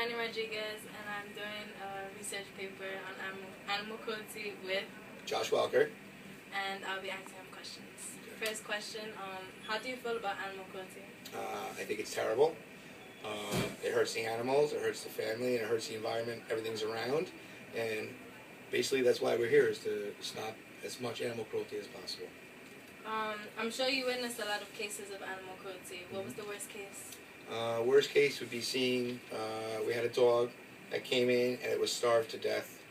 Giani Rodriguez, and I'm doing a research paper on animal cruelty with Josh Welker. and I'll be asking him questions. First question, how do you feel about animal cruelty? I think it's terrible. It hurts the animals, it hurts the family, and it hurts the environment, everything's around. And basically that's why we're here, is to stop as much animal cruelty as possible. I'm sure you witnessed a lot of cases of animal cruelty. What was the worst case? Worst case would be seeing, we had a dog that came in and it was starved to death,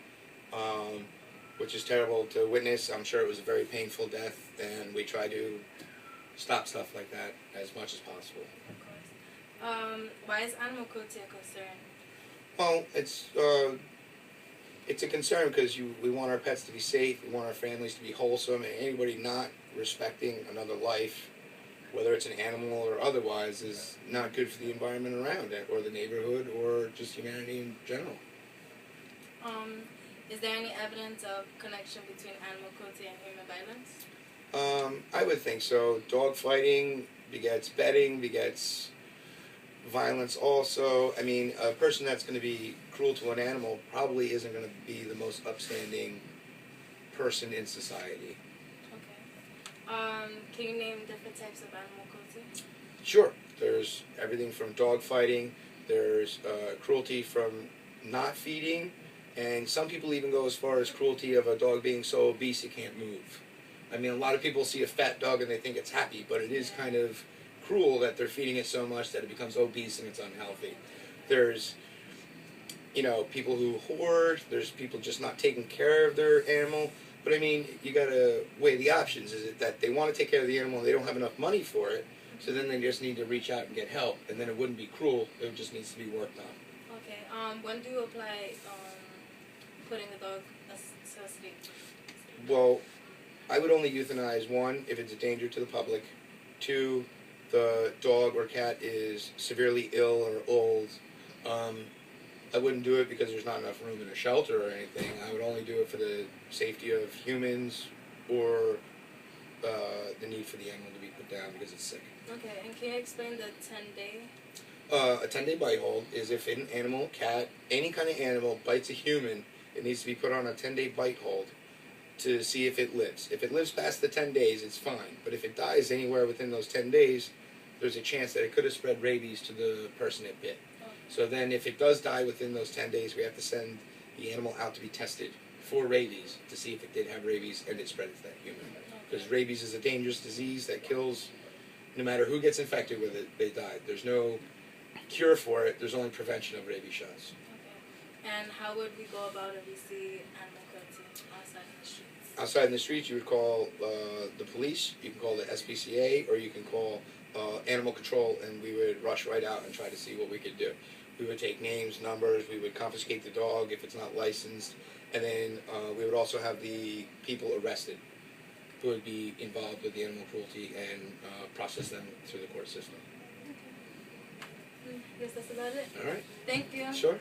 which is terrible to witness. I'm sure it was a very painful death, and we try to stop stuff like that as much as possible. Of course. Why is animal cruelty a concern? Well, it's a concern because we want our pets to be safe, we want our families to be wholesome, and anybody not respecting another life, whether it's an animal or otherwise, is not good for the environment around it, or the neighborhood, or just humanity in general. Is there any evidence of connection between animal cruelty and human violence? I would think so. Dog fighting begets betting, begets violence also. I mean, a person that's going to be cruel to an animal probably isn't going to be the most upstanding person in society. Okay. Can you name different types of animal cruelty? Sure. There's everything from dog fighting, there's cruelty from not feeding, and some people even go as far as cruelty of a dog being so obese it can't move. I mean, a lot of people see a fat dog and they think it's happy, but it is kind of cruel that they're feeding it so much that it becomes obese and it's unhealthy. There's, people who hoard, there's people just not taking care of their animal. But I mean, you gotta weigh the options. Is it that they want to take care of the animal and they don't have enough money for it, so then they just need to reach out and get help, and then it wouldn't be cruel, it just needs to be worked on. Okay, when do you apply putting the dog to sleep? Well, I would only euthanize, one, if it's a danger to the public, two, the dog or cat is severely ill or old. I wouldn't do it because there's not enough room in a shelter or anything. I would only do it for the safety of humans, or the need for the animal to be put down because it's sick. Okay, and can you explain the 10-day? A 10-day bite hold is if an animal, cat, any kind of animal bites a human, it needs to be put on a 10-day bite hold to see if it lives. If it lives past the 10 days, it's fine. But if it dies anywhere within those 10 days, there's a chance that it could have spread rabies to the person it bit. So then if it does die within those 10 days, we have to send the animal out to be tested for rabies to see if it did have rabies and it spread it to that human. Because rabies is a dangerous disease that kills, no matter who gets infected with it, they die. There's no cure for it, there's only prevention of rabies shots. Okay. And how would we go about if we see animal cruelty outside in the streets? Outside in the streets, you would call the police, you can call the SPCA, or you can call animal control, and we would rush right out and try to see what we could do. We would take names, numbers, we would confiscate the dog if it's not licensed, and then we would also have the people arrested who would be involved with the animal cruelty and process them through the court system. Okay. I guess that's about it. All right. Thank you. Sure.